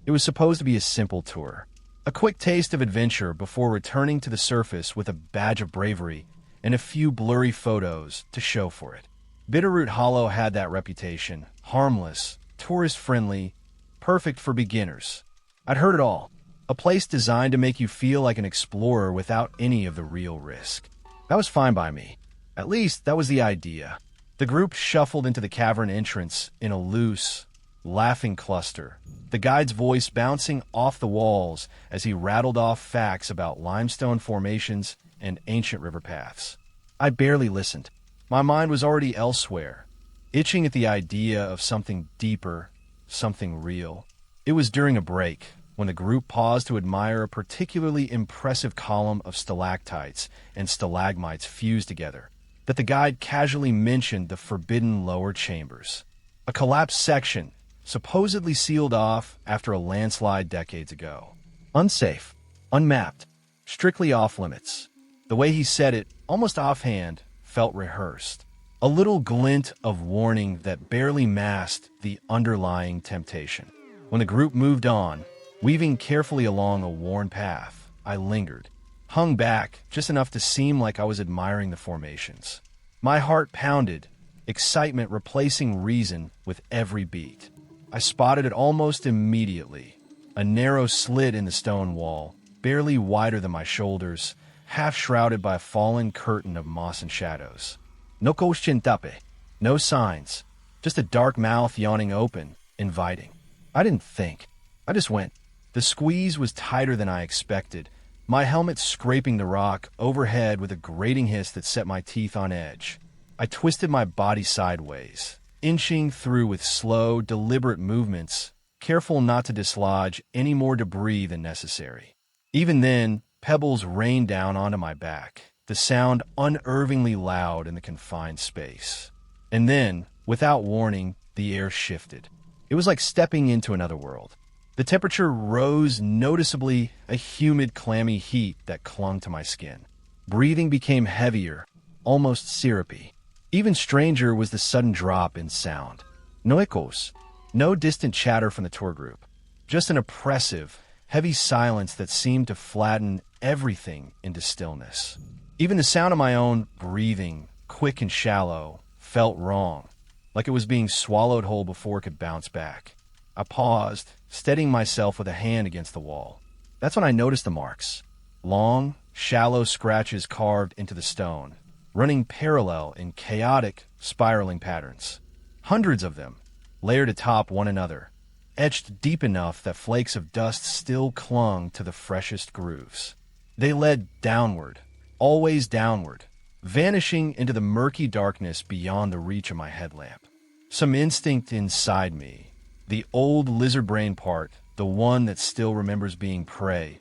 It was supposed to be a simple tour, a quick taste of adventure before returning to the surface with a badge of bravery and a few blurry photos to show for it. Bitterroot Hollow had that reputation: harmless, tourist-friendly, perfect for beginners. I'd heard it all. A place designed to make you feel like an explorer without any of the real risk. That was fine by me. At least, that was the idea. The group shuffled into the cavern entrance in a loose, laughing cluster, the guide's voice bouncing off the walls as he rattled off facts about limestone formations and ancient river paths. I barely listened. My mind was already elsewhere, itching at the idea of something deeper, something real. It was during a break, when the group paused to admire a particularly impressive column of stalactites and stalagmites fused together, that the guide casually mentioned the forbidden lower chambers. A collapsed section, supposedly sealed off after a landslide decades ago. Unsafe, unmapped, strictly off-limits. The way he said it, almost offhand, felt rehearsed. A little glint of warning that barely masked the underlying temptation. When the group moved on, weaving carefully along a worn path, I lingered, hung back just enough to seem like I was admiring the formations. My heart pounded, excitement replacing reason with every beat. I spotted it almost immediately, a narrow slit in the stone wall, barely wider than my shoulders, half shrouded by a fallen curtain of moss and shadows. No koshchintape, no signs, just a dark mouth yawning open, inviting. I didn't think. I just went. The squeeze was tighter than I expected, my helmet scraping the rock overhead with a grating hiss that set my teeth on edge. I twisted my body sideways, inching through with slow, deliberate movements, careful not to dislodge any more debris than necessary. Even then, pebbles rained down onto my back, the sound unnervingly loud in the confined space. And then, without warning, the air shifted. It was like stepping into another world. The temperature rose noticeably, a humid, clammy heat that clung to my skin. Breathing became heavier, almost syrupy. Even stranger was the sudden drop in sound. No echoes, no distant chatter from the tour group. Just an oppressive, heavy silence that seemed to flatten everything into stillness. Even the sound of my own breathing, quick and shallow, felt wrong, like it was being swallowed whole before it could bounce back. I paused, steadying myself with a hand against the wall. That's when I noticed the marks. Long, shallow scratches carved into the stone, running parallel in chaotic, spiraling patterns. Hundreds of them, layered atop one another, etched deep enough that flakes of dust still clung to the freshest grooves. They led downward, always downward, vanishing into the murky darkness beyond the reach of my headlamp. Some instinct inside me, the old lizard brain part, the one that still remembers being prey,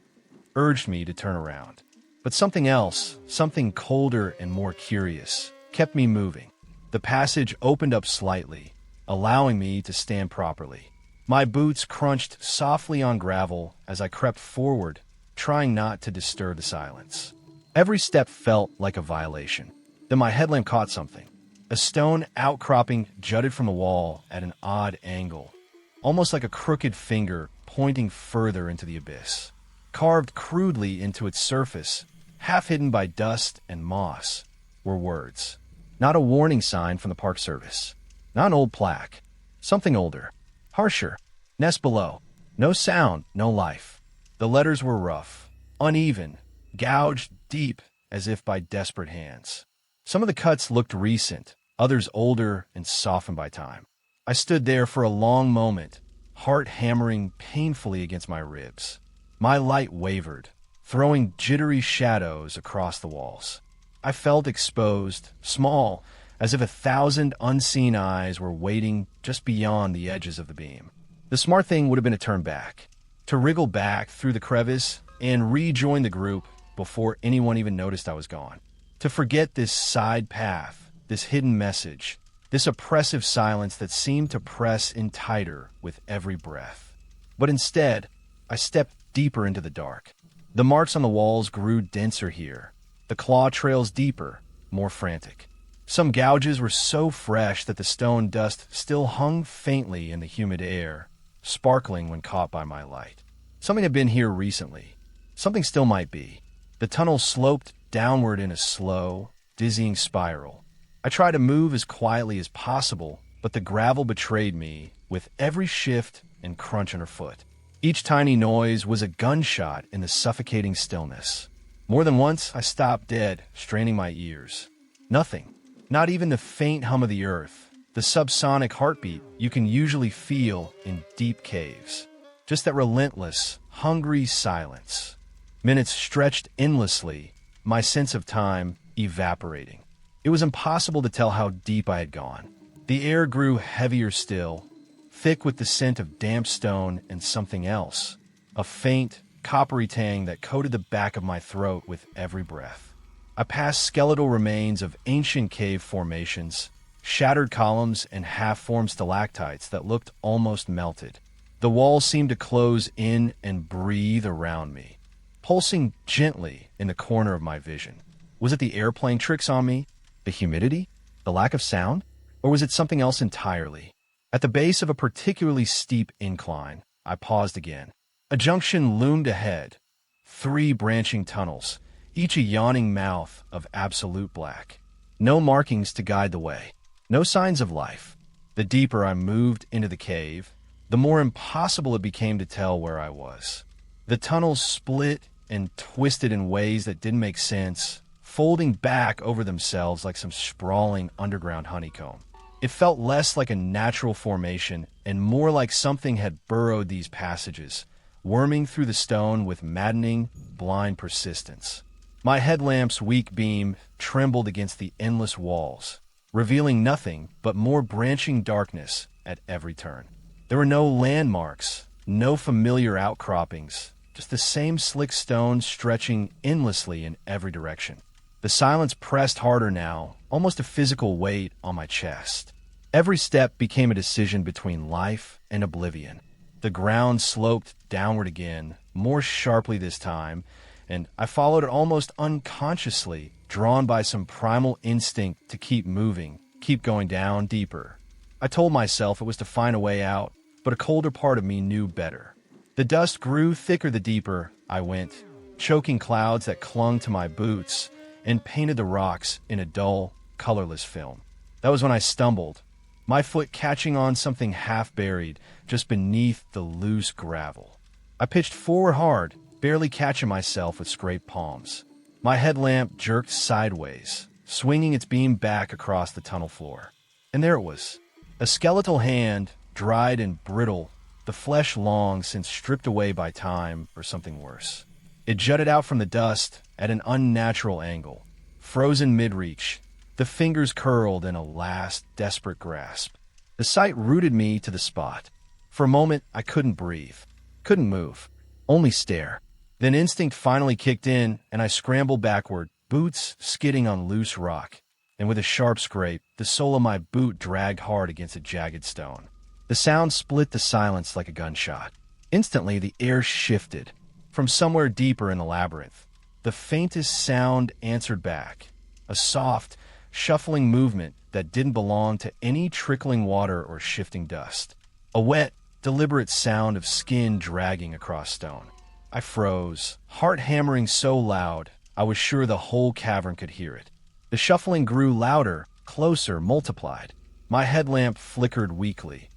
urged me to turn around. But something else, something colder and more curious, kept me moving. The passage opened up slightly, allowing me to stand properly. My boots crunched softly on gravel as I crept forward, trying not to disturb the silence. Every step felt like a violation. Then my headlamp caught something. A stone outcropping jutted from the wall at an odd angle, almost like a crooked finger pointing further into the abyss. Carved crudely into its surface, half hidden by dust and moss, were words. Not a warning sign from the Park Service. Not an old plaque. Something older. Harsher. Nest below. No sound, no life. The letters were rough, uneven, gouged deep as if by desperate hands. Some of the cuts looked recent, others older and softened by time. I stood there for a long moment, heart hammering painfully against my ribs. My light wavered, throwing jittery shadows across the walls. I felt exposed, small, as if 1,000 unseen eyes were waiting just beyond the edges of the beam. The smart thing would have been to turn back, to wriggle back through the crevice and rejoin the group before anyone even noticed I was gone. To forget this side path, this hidden message, this oppressive silence that seemed to press in tighter with every breath. But instead, I stepped deeper into the dark. The marks on the walls grew denser here, the claw trails deeper, more frantic. Some gouges were so fresh that the stone dust still hung faintly in the humid air, sparkling when caught by my light. Something had been here recently. Something still might be. The tunnel sloped downward in a slow, dizzying spiral. I tried to move as quietly as possible, but the gravel betrayed me with every shift and crunch underfoot. Each tiny noise was a gunshot in the suffocating stillness. More than once, I stopped dead, straining my ears. Nothing. Not even the faint hum of the earth, the subsonic heartbeat you can usually feel in deep caves. Just that relentless, hungry silence. Minutes stretched endlessly, my sense of time evaporating. It was impossible to tell how deep I had gone. The air grew heavier still, thick with the scent of damp stone and something else, a faint, coppery tang that coated the back of my throat with every breath. I passed skeletal remains of ancient cave formations, shattered columns and half-formed stalactites that looked almost melted. The walls seemed to close in and breathe around me, pulsing gently in the corner of my vision. Was it the air playing tricks on me? The humidity? The lack of sound? Or was it something else entirely? At the base of a particularly steep incline, I paused again. A junction loomed ahead. 3 branching tunnels, each a yawning mouth of absolute black. No markings to guide the way. No signs of life. The deeper I moved into the cave, the more impossible it became to tell where I was. The tunnels split and twisted in ways that didn't make sense, folding back over themselves like some sprawling underground honeycomb. It felt less like a natural formation and more like something had burrowed these passages, worming through the stone with maddening, blind persistence. My headlamp's weak beam trembled against the endless walls, revealing nothing but more branching darkness at every turn. There were no landmarks, no familiar outcroppings, just the same slick stone stretching endlessly in every direction. The silence pressed harder now, almost a physical weight on my chest. Every step became a decision between life and oblivion. The ground sloped downward again, more sharply this time, and I followed it almost unconsciously, drawn by some primal instinct to keep moving, keep going down deeper. I told myself it was to find a way out, but a colder part of me knew better. The dust grew thicker the deeper I went, choking clouds that clung to my boots and painted the rocks in a dull, colorless film. That was when I stumbled, my foot catching on something half-buried just beneath the loose gravel. I pitched forward hard, barely catching myself with scraped palms. My headlamp jerked sideways, swinging its beam back across the tunnel floor. And there it was, a skeletal hand, dried and brittle, the flesh long since stripped away by time or something worse. It jutted out from the dust at an unnatural angle, frozen mid-reach, the fingers curled in a last desperate grasp. The sight rooted me to the spot. For a moment, I couldn't breathe, couldn't move, only stare. Then instinct finally kicked in, and I scrambled backward, boots skidding on loose rock. And with a sharp scrape, the sole of my boot dragged hard against a jagged stone. The sound split the silence like a gunshot. Instantly, the air shifted. From somewhere deeper in the labyrinth, the faintest sound answered back, a soft, shuffling movement that didn't belong to any trickling water or shifting dust. A wet, deliberate sound of skin dragging across stone. I froze, heart hammering so loud I was sure the whole cavern could hear it. The shuffling grew louder, closer, multiplied. My headlamp flickered weakly,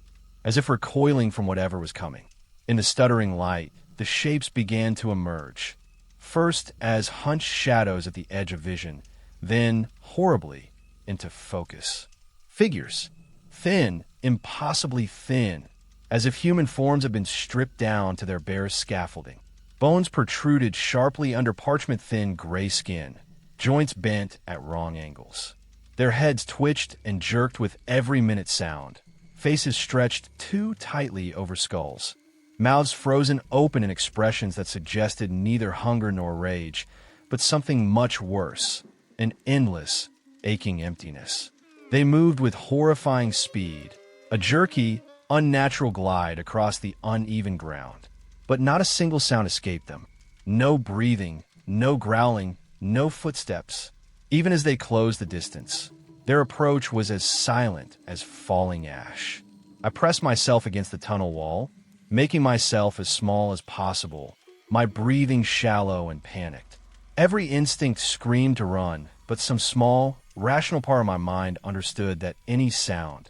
as if recoiling from whatever was coming. In the stuttering light, the shapes began to emerge, first as hunched shadows at the edge of vision, then, horribly, into focus. Figures, thin, impossibly thin, as if human forms had been stripped down to their bare scaffolding. Bones protruded sharply under parchment-thin gray skin, joints bent at wrong angles. Their heads twitched and jerked with every minute sound, faces stretched too tightly over skulls. Mouths frozen open in expressions that suggested neither hunger nor rage, but something much worse, an endless, aching emptiness. They moved with horrifying speed, a jerky, unnatural glide across the uneven ground. But not a single sound escaped them. No breathing, no growling, no footsteps. Even as they closed the distance, their approach was as silent as falling ash. I pressed myself against the tunnel wall, making myself as small as possible, my breathing shallow and panicked. Every instinct screamed to run, but some small, rational part of my mind understood that any sound,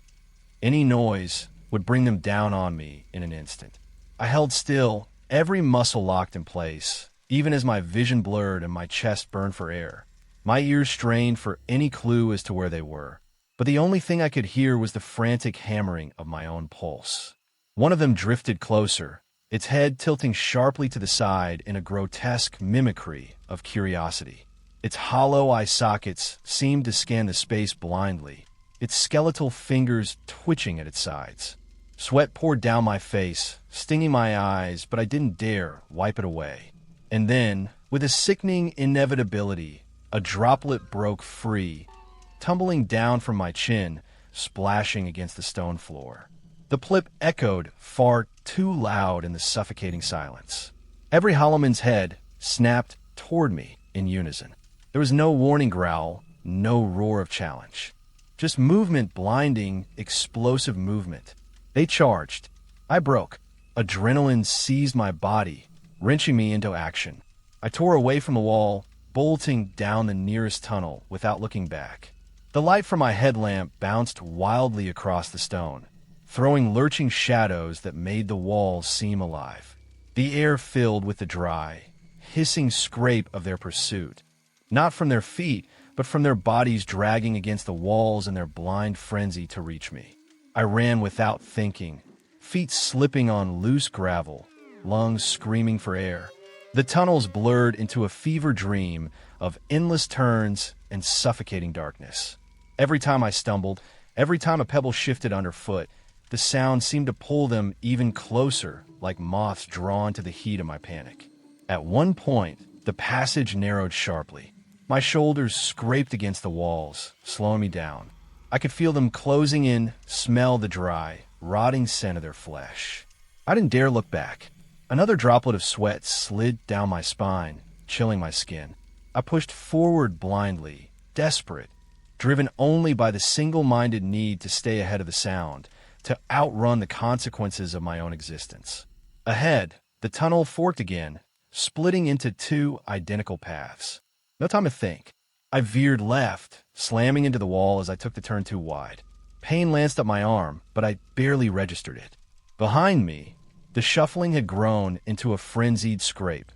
any noise, would bring them down on me in an instant. I held still, every muscle locked in place, even as my vision blurred and my chest burned for air. My ears strained for any clue as to where they were, but the only thing I could hear was the frantic hammering of my own pulse. One of them drifted closer, its head tilting sharply to the side in a grotesque mimicry of curiosity. Its hollow eye sockets seemed to scan the space blindly, its skeletal fingers twitching at its sides. Sweat poured down my face, stinging my eyes, but I didn't dare wipe it away. And then, with a sickening inevitability, a droplet broke free, tumbling down from my chin, splashing against the stone floor. The plip echoed far too loud in the suffocating silence. Every Hollowman's head snapped toward me in unison. There was no warning growl, no roar of challenge. Just movement, blinding, explosive movement. They charged. I broke. Adrenaline seized my body, wrenching me into action. I tore away from the wall, bolting down the nearest tunnel without looking back. The light from my headlamp bounced wildly across the stone, throwing lurching shadows that made the walls seem alive. The air filled with the dry, hissing scrape of their pursuit, not from their feet, but from their bodies dragging against the walls in their blind frenzy to reach me. I ran without thinking, feet slipping on loose gravel, lungs screaming for air. The tunnels blurred into a fever dream of endless turns and suffocating darkness. Every time I stumbled, every time a pebble shifted underfoot, the sound seemed to pull them even closer, like moths drawn to the heat of my panic. At one point, the passage narrowed sharply. My shoulders scraped against the walls, slowing me down. I could feel them closing in, smell the dry, rotting scent of their flesh. I didn't dare look back. Another droplet of sweat slid down my spine, chilling my skin. I pushed forward blindly, desperate, driven only by the single-minded need to stay ahead of the sound, to outrun the consequences of my own existence. Ahead, the tunnel forked again, splitting into two identical paths. No time to think. I veered left, slamming into the wall as I took the turn too wide. Pain lanced up my arm, but I barely registered it. Behind me, the shuffling had grown into a frenzied scrape.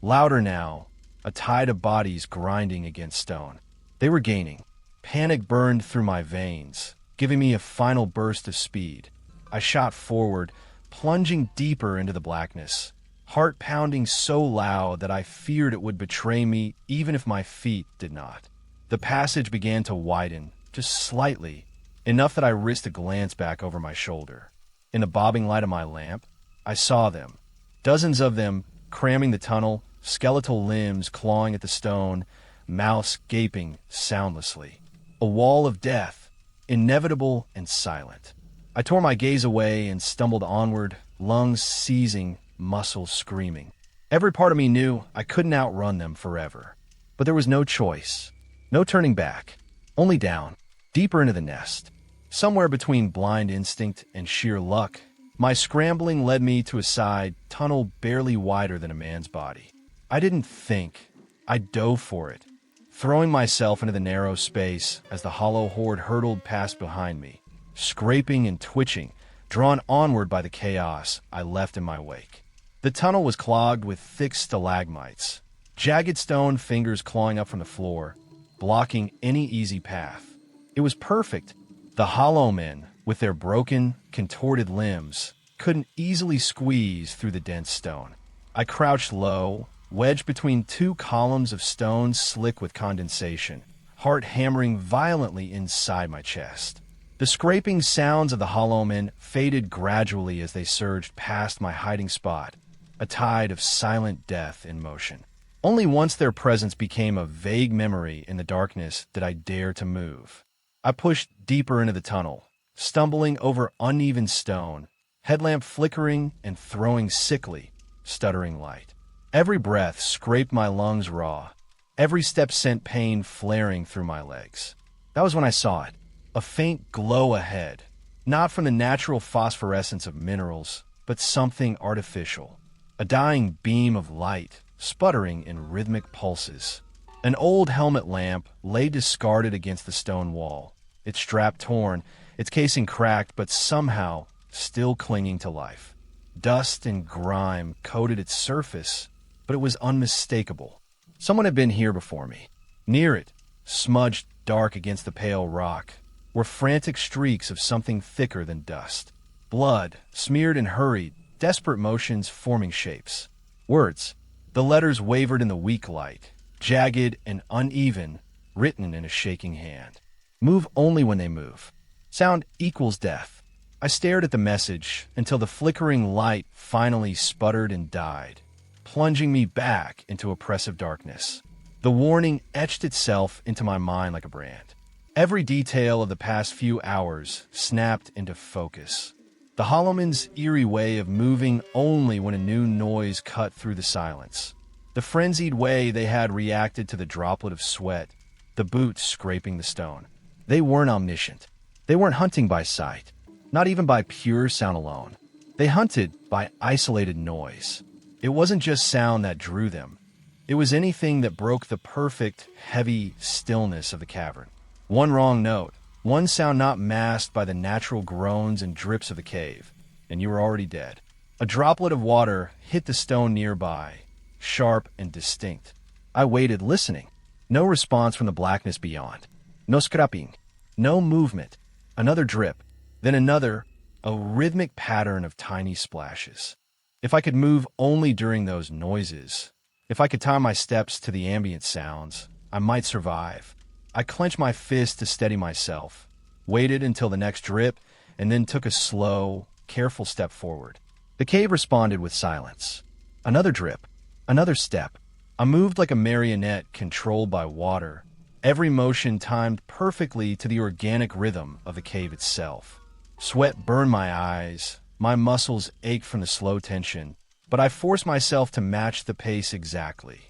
Louder now, a tide of bodies grinding against stone. They were gaining. Panic burned through my veins, giving me a final burst of speed. I shot forward, plunging deeper into the blackness, heart pounding so loud that I feared it would betray me even if my feet did not. The passage began to widen, just slightly, enough that I risked a glance back over my shoulder. In the bobbing light of my lamp, I saw them, dozens of them cramming the tunnel, skeletal limbs clawing at the stone, mouths gaping soundlessly. A wall of death, inevitable and silent. I tore my gaze away and stumbled onward, lungs seizing, muscles screaming. Every part of me knew I couldn't outrun them forever. But there was no choice. No turning back. Only down, deeper into the nest. Somewhere between blind instinct and sheer luck, my scrambling led me to a side tunnel barely wider than a man's body. I didn't think. I dove for it, throwing myself into the narrow space as the hollow horde hurtled past behind me, scraping and twitching, drawn onward by the chaos I left in my wake. The tunnel was clogged with thick stalagmites, jagged stone fingers clawing up from the floor, blocking any easy path. It was perfect. The hollow men, with their broken, contorted limbs, couldn't easily squeeze through the dense stone. I crouched low, wedged between two columns of stone slick with condensation, heart hammering violently inside my chest. The scraping sounds of the hollow men faded gradually as they surged past my hiding spot, a tide of silent death in motion. Only once their presence became a vague memory in the darkness did I dare to move. I pushed deeper into the tunnel, stumbling over uneven stone, headlamp flickering and throwing sickly, stuttering light. Every breath scraped my lungs raw. Every step sent pain flaring through my legs. That was when I saw it. A faint glow ahead, not from the natural phosphorescence of minerals, but something artificial. A dying beam of light, sputtering in rhythmic pulses. An old helmet lamp lay discarded against the stone wall, its strap torn, its casing cracked, but somehow still clinging to life. Dust and grime coated its surface, but it was unmistakable. Someone had been here before me. Near it, smudged dark against the pale rock, were frantic streaks of something thicker than dust. Blood, smeared and hurried, desperate motions forming shapes. Words. The letters wavered in the weak light, jagged and uneven, written in a shaking hand. Move only when they move. Sound equals death. I stared at the message until the flickering light finally sputtered and died, plunging me back into oppressive darkness. The warning etched itself into my mind like a brand. Every detail of the past few hours snapped into focus. The Hollowmen's eerie way of moving only when a new noise cut through the silence. The frenzied way they had reacted to the droplet of sweat, the boots scraping the stone. They weren't omniscient. They weren't hunting by sight, not even by pure sound alone. They hunted by isolated noise. It wasn't just sound that drew them. It was anything that broke the perfect, heavy stillness of the cavern. One wrong note, one sound not masked by the natural groans and drips of the cave, and you were already dead. A droplet of water hit the stone nearby, sharp and distinct. I waited, listening. No response from the blackness beyond. No scraping. No movement. Another drip. Then another, a rhythmic pattern of tiny splashes. If I could move only during those noises, if I could time my steps to the ambient sounds, I might survive. I clenched my fist to steady myself, waited until the next drip, and then took a slow, careful step forward. The cave responded with silence. Another drip, another step. I moved like a marionette controlled by water, every motion timed perfectly to the organic rhythm of the cave itself. Sweat burned my eyes, my muscles ached from the slow tension, but I forced myself to match the pace exactly.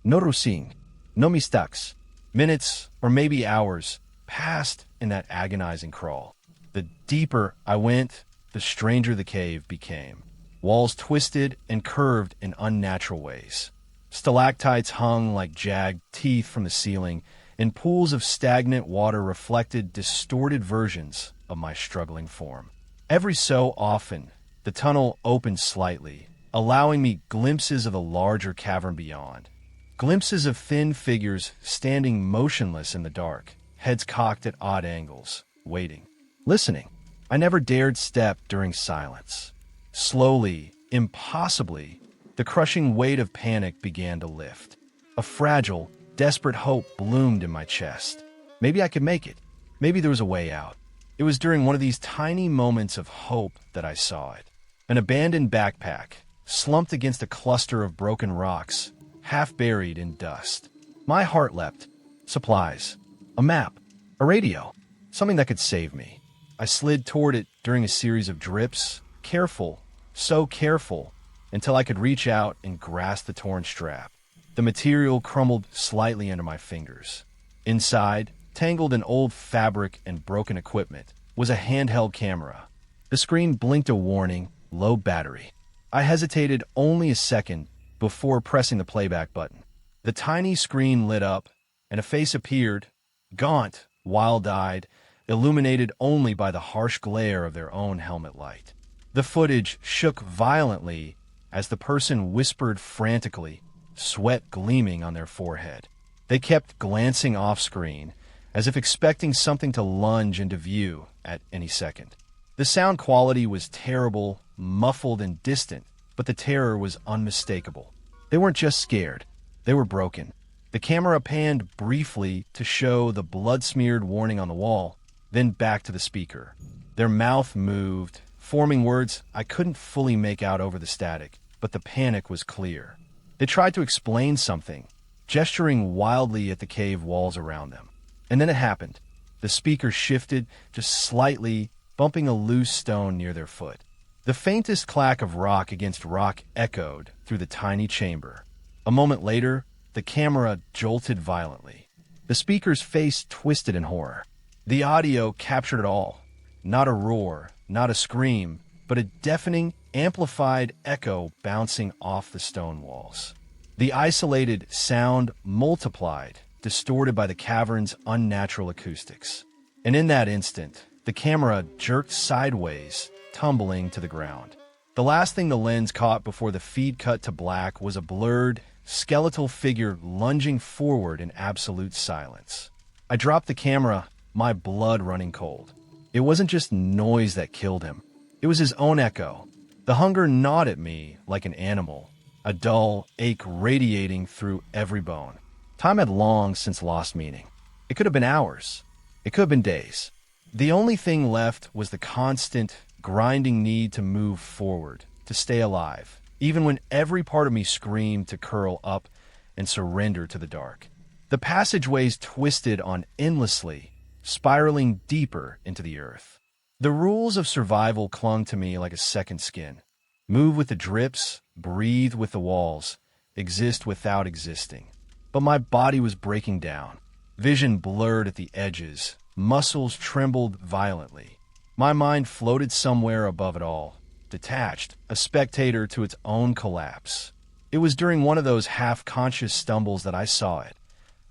No rusing, no mistakes. Minutes, or maybe hours, passed in that agonizing crawl. The deeper I went, the stranger the cave became. Walls twisted and curved in unnatural ways. Stalactites hung like jagged teeth from the ceiling, and pools of stagnant water reflected distorted versions of my struggling form. Every so often, the tunnel opened slightly, allowing me glimpses of the larger cavern beyond. Glimpses of thin figures standing motionless in the dark, heads cocked at odd angles, waiting, listening. I never dared step during silence. Slowly, impossibly, the crushing weight of panic began to lift. A fragile, desperate hope bloomed in my chest. Maybe I could make it. Maybe there was a way out. It was during one of these tiny moments of hope that I saw it. An abandoned backpack, slumped against a cluster of broken rocks, half buried in dust. My heart leapt. Supplies. A map. A radio. Something that could save me. I slid toward it during a series of drips, careful, so careful, until I could reach out and grasp the torn strap. The material crumbled slightly under my fingers. Inside, tangled in old fabric and broken equipment, was a handheld camera. The screen blinked a warning, low battery. I hesitated only a second before pressing the playback button. The tiny screen lit up, and a face appeared, gaunt, wild-eyed, illuminated only by the harsh glare of their own helmet light. The footage shook violently as the person whispered frantically, sweat gleaming on their forehead. They kept glancing off-screen, as if expecting something to lunge into view at any second. The sound quality was terrible, muffled and distant, but the terror was unmistakable. They weren't just scared, they were broken. The camera panned briefly to show the blood-smeared warning on the wall, then back to the speaker. Their mouth moved, forming words I couldn't fully make out over the static, but the panic was clear. They tried to explain something, gesturing wildly at the cave walls around them. And then it happened. The speaker shifted just slightly, bumping a loose stone near their foot. The faintest clack of rock against rock echoed through the tiny chamber. A moment later, the camera jolted violently. The speaker's face twisted in horror. The audio captured it all. Not a roar, not a scream, but a deafening, amplified echo bouncing off the stone walls. The isolated sound multiplied, distorted by the cavern's unnatural acoustics. And in that instant, the camera jerked sideways, tumbling to the ground. The last thing the lens caught before the feed cut to black was a blurred, skeletal figure lunging forward in absolute silence. I dropped the camera, my blood running cold. It wasn't just noise that killed him. It was his own echo. The hunger gnawed at me like an animal, a dull ache radiating through every bone. Time had long since lost meaning. It could have been hours. It could have been days. The only thing left was the constant, grinding need to move forward, to stay alive, even when every part of me screamed to curl up and surrender to the dark. The passageways twisted on endlessly, spiraling deeper into the earth. The rules of survival clung to me like a second skin. Move with the drips, breathe with the walls, exist without existing. But my body was breaking down. Vision blurred at the edges, muscles trembled violently. My mind floated somewhere above it all, detached, a spectator to its own collapse. It was during one of those half-conscious stumbles that I saw it,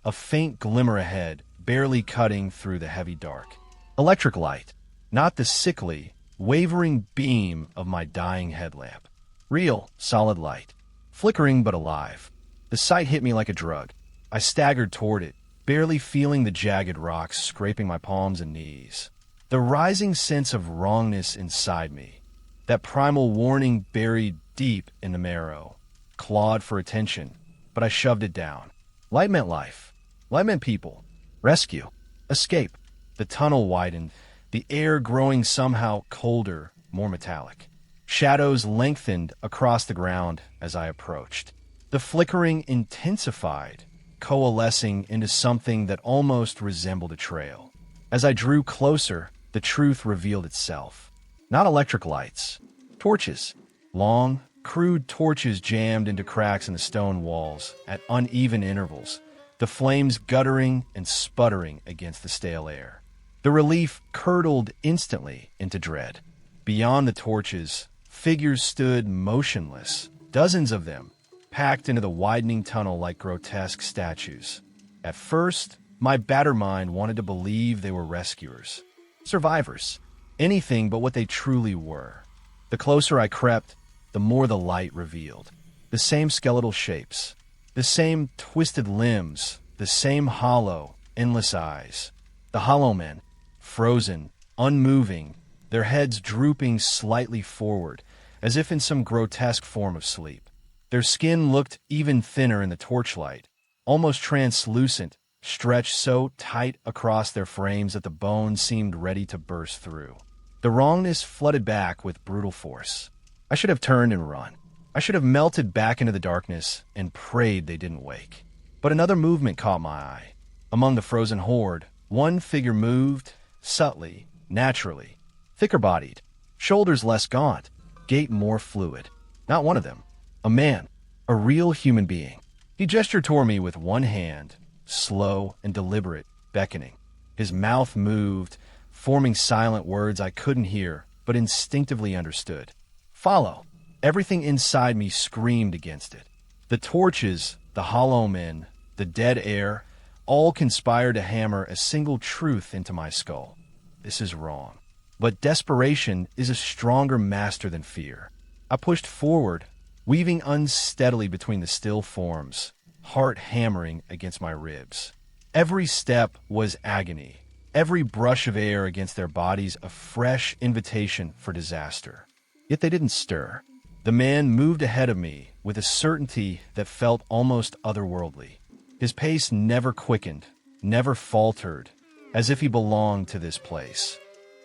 a faint glimmer ahead, barely cutting through the heavy dark. Electric light, not the sickly, wavering beam of my dying headlamp. Real, solid light, flickering but alive. The sight hit me like a drug. I staggered toward it, barely feeling the jagged rocks scraping my palms and knees. The rising sense of wrongness inside me, that primal warning buried deep in the marrow, clawed for attention, but I shoved it down. Light meant life. Light meant people. Rescue. Escape. The tunnel widened, the air growing somehow colder, more metallic. Shadows lengthened across the ground as I approached. The flickering intensified, coalescing into something that almost resembled a trail. As I drew closer, the truth revealed itself. Not electric lights. Torches. Long, crude torches jammed into cracks in the stone walls at uneven intervals, the flames guttering and sputtering against the stale air. The relief curdled instantly into dread. Beyond the torches, figures stood motionless, dozens of them, packed into the widening tunnel like grotesque statues. At first, my battered mind wanted to believe they were rescuers. Survivors. Anything but what they truly were. The closer I crept, the more the light revealed. The same skeletal shapes. The same twisted limbs. The same hollow, endless eyes. The hollow men, frozen, unmoving, their heads drooping slightly forward, as if in some grotesque form of sleep. Their skin looked even thinner in the torchlight, almost translucent, stretched so tight across their frames that the bones seemed ready to burst through. The wrongness flooded back with brutal force. I should have turned and run. I should have melted back into the darkness and prayed they didn't wake. But another movement caught my eye. Among the frozen horde, one figure moved, subtly, naturally, thicker-bodied, shoulders less gaunt, gait more fluid. Not one of them. A man. A real human being. He gestured toward me with one hand, slow and deliberate, beckoning. His mouth moved, forming silent words I couldn't hear, but instinctively understood. Follow. Everything inside me screamed against it. The torches, the hollow men, the dead air, all conspired to hammer a single truth into my skull. This is wrong. But desperation is a stronger master than fear. I pushed forward, weaving unsteadily between the still forms, heart hammering against my ribs. Every step was agony, every brush of air against their bodies a fresh invitation for disaster. Yet they didn't stir. The man moved ahead of me with a certainty that felt almost otherworldly. His pace never quickened, never faltered, as if he belonged to this place,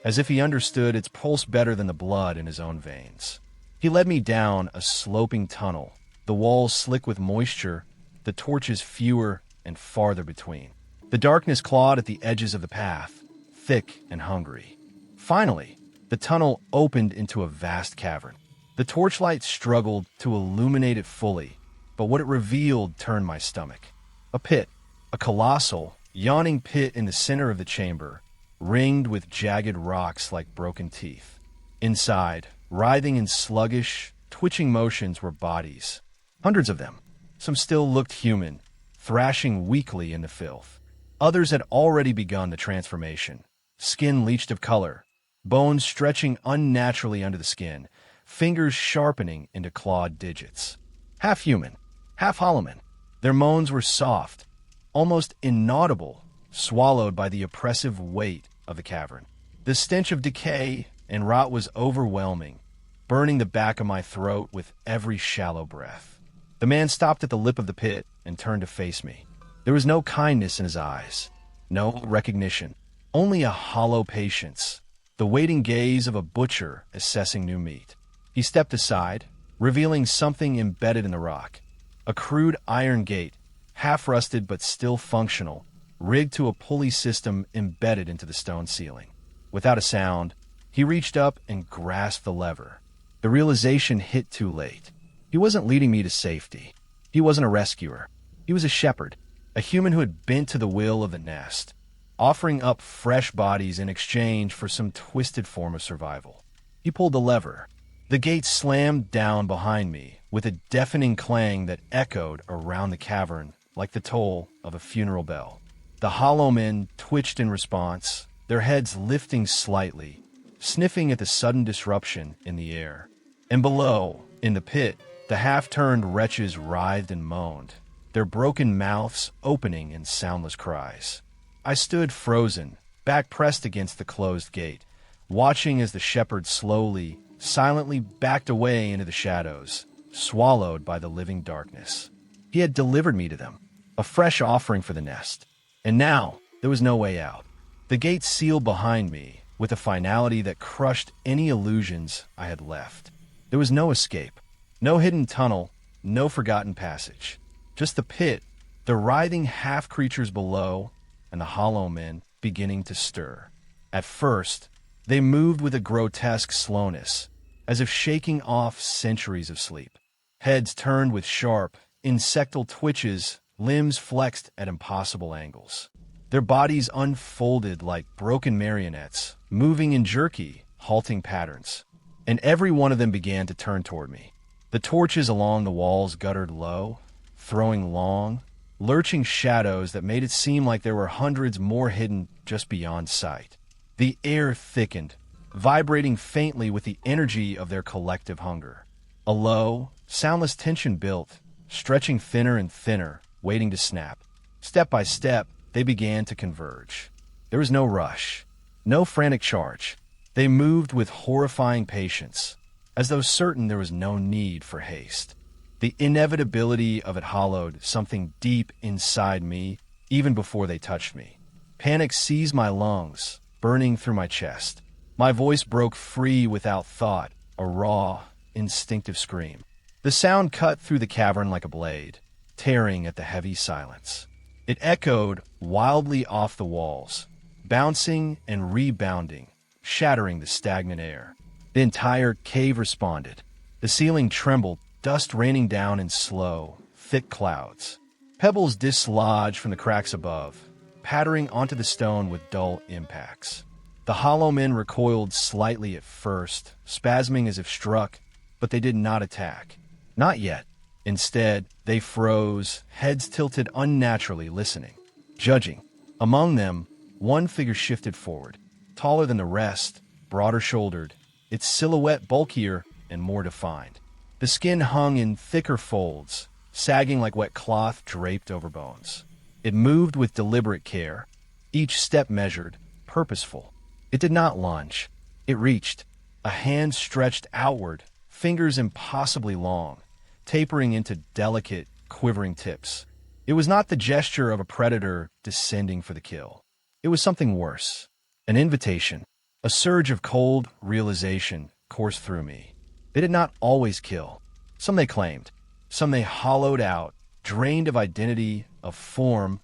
as if he understood its pulse better than the blood in his own veins. He led me down a sloping tunnel, the walls slick with moisture, the torches fewer and farther between. The darkness clawed at the edges of the path, thick and hungry. Finally, the tunnel opened into a vast cavern. The torchlight struggled to illuminate it fully, but what it revealed turned my stomach. A pit, a colossal, yawning pit in the center of the chamber, ringed with jagged rocks like broken teeth. Inside, Writhing in sluggish, twitching motions were bodies. Hundreds of them. Some still looked human, thrashing weakly in the filth. Others had already begun the transformation. Skin leached of color, bones stretching unnaturally under the skin, fingers sharpening into clawed digits. Half human, half Holoman. Their moans were soft, almost inaudible, swallowed by the oppressive weight of the cavern. The stench of decay and rot was overwhelming, burning the back of my throat with every shallow breath. The man stopped at the lip of the pit and turned to face me. There was no kindness in his eyes, no recognition, only a hollow patience, the waiting gaze of a butcher assessing new meat. He stepped aside, revealing something embedded in the rock. A crude iron gate, half-rusted but still functional, rigged to a pulley system embedded into the stone ceiling. Without a sound, he reached up and grasped the lever. The realization hit too late. He wasn't leading me to safety. He wasn't a rescuer. He was a shepherd, a human who had bent to the will of the nest, offering up fresh bodies in exchange for some twisted form of survival. He pulled the lever. The gate slammed down behind me with a deafening clang that echoed around the cavern like the toll of a funeral bell. The hollow men twitched in response, their heads lifting slightly, sniffing at the sudden disruption in the air. And below, in the pit, the half-turned wretches writhed and moaned, their broken mouths opening in soundless cries. I stood frozen, back pressed against the closed gate, watching as the shepherd slowly, silently backed away into the shadows, swallowed by the living darkness. He had delivered me to them, a fresh offering for the nest. And now, there was no way out. The gate sealed behind me with a finality that crushed any illusions I had left. There was no escape, no hidden tunnel, no forgotten passage. Just the pit, the writhing half-creatures below, and the hollow men beginning to stir. At first, they moved with a grotesque slowness, as if shaking off centuries of sleep. Heads turned with sharp, insectal twitches, limbs flexed at impossible angles. Their bodies unfolded like broken marionettes, moving in jerky, halting patterns. And every one of them began to turn toward me. The torches along the walls guttered low, throwing long, lurching shadows that made it seem like there were hundreds more hidden just beyond sight. The air thickened, vibrating faintly with the energy of their collective hunger. A low, soundless tension built, stretching thinner and thinner, waiting to snap. Step by step, they began to converge. There was no rush, no frantic charge. They moved with horrifying patience, as though certain there was no need for haste. The inevitability of it hollowed something deep inside me even before they touched me. Panic seized my lungs, burning through my chest. My voice broke free without thought, a raw, instinctive scream. The sound cut through the cavern like a blade, tearing at the heavy silence. It echoed wildly off the walls, bouncing and rebounding, shattering the stagnant air. The entire cave responded. The ceiling trembled, dust raining down in slow, thick clouds. Pebbles dislodged from the cracks above, pattering onto the stone with dull impacts. The hollow men recoiled slightly at first, spasming as if struck, but they did not attack. Not yet. Instead, they froze, heads tilted unnaturally, listening, judging. Among them, one figure shifted forward, taller than the rest, broader-shouldered, its silhouette bulkier and more defined. The skin hung in thicker folds, sagging like wet cloth draped over bones. It moved with deliberate care, each step measured, purposeful. It did not lunge. It reached, a hand stretched outward, fingers impossibly long, tapering into delicate, quivering tips. It was not the gesture of a predator descending for the kill. It was something worse. An invitation. A surge of cold realization coursed through me. They did not always kill. Some they claimed. Some they hollowed out, drained of identity, of form,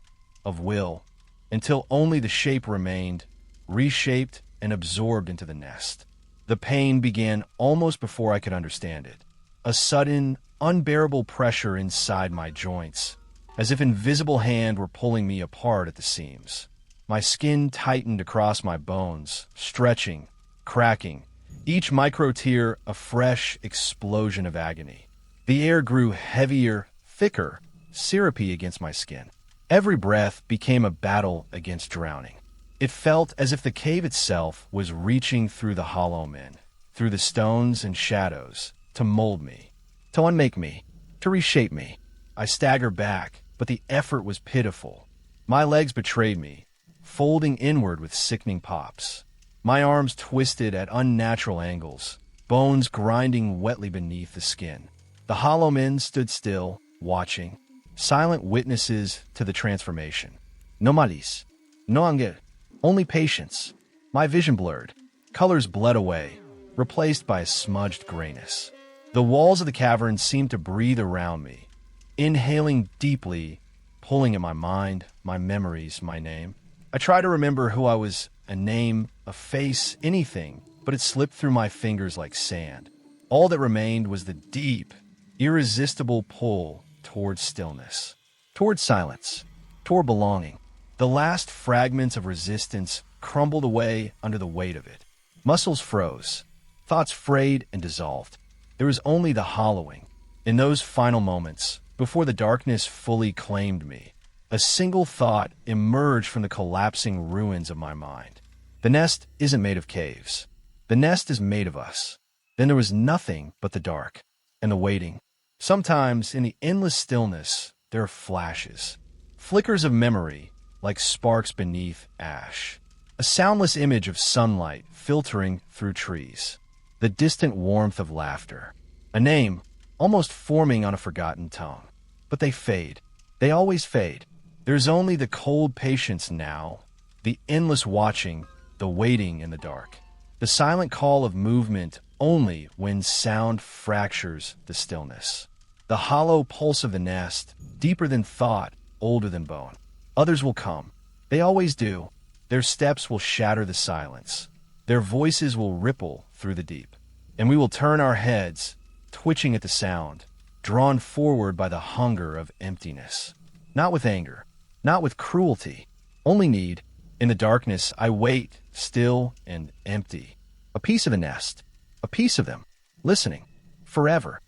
of will, until only the shape remained, reshaped and absorbed into the nest. The pain began almost before I could understand it. A sudden, unbearable pressure inside my joints, as if an invisible hand were pulling me apart at the seams. My skin tightened across my bones, stretching, cracking, Each micro-tear a fresh explosion of agony. The air grew heavier, thicker, syrupy against my skin. Every breath became a battle against drowning. It felt as if the cave itself was reaching through the hollow men, through the stones and shadows, to mold me, to unmake me, to reshape me. I staggered back, but the effort was pitiful. My legs betrayed me, folding inward with sickening pops. My arms twisted at unnatural angles, bones grinding wetly beneath the skin. The hollow men stood still, watching, silent witnesses to the transformation. No malice, no anger, only patience. My vision blurred, colors bled away, replaced by a smudged grayness. The walls of the cavern seemed to breathe around me, inhaling deeply, pulling at my mind, my memories, my name. I tried to remember who I was, a name, a face, anything, but it slipped through my fingers like sand. All that remained was the deep, irresistible pull toward stillness, toward silence, toward belonging. The last fragments of resistance crumbled away under the weight of it. Muscles froze, thoughts frayed and dissolved. There was only the hollowing. In those final moments, before the darkness fully claimed me, a single thought emerged from the collapsing ruins of my mind. The nest isn't made of caves. The nest is made of us. Then there was nothing but the dark and the waiting. Sometimes, in the endless stillness, there are flashes, flickers of memory, like sparks beneath ash. A soundless image of sunlight filtering through trees. The distant warmth of laughter. A name, almost forming on a forgotten tongue. But they fade. They always fade. There's only the cold patience now, the endless watching, the waiting in the dark. The silent call of movement only when sound fractures the stillness. The hollow pulse of the nest, deeper than thought, older than bone. Others will come. They always do. Their steps will shatter the silence. Their voices will ripple through the deep. And we will turn our heads, twitching at the sound, drawn forward by the hunger of emptiness. Not with anger, not with cruelty, only need. In the darkness, I wait, still and empty. A piece of a nest, a piece of them, listening, forever.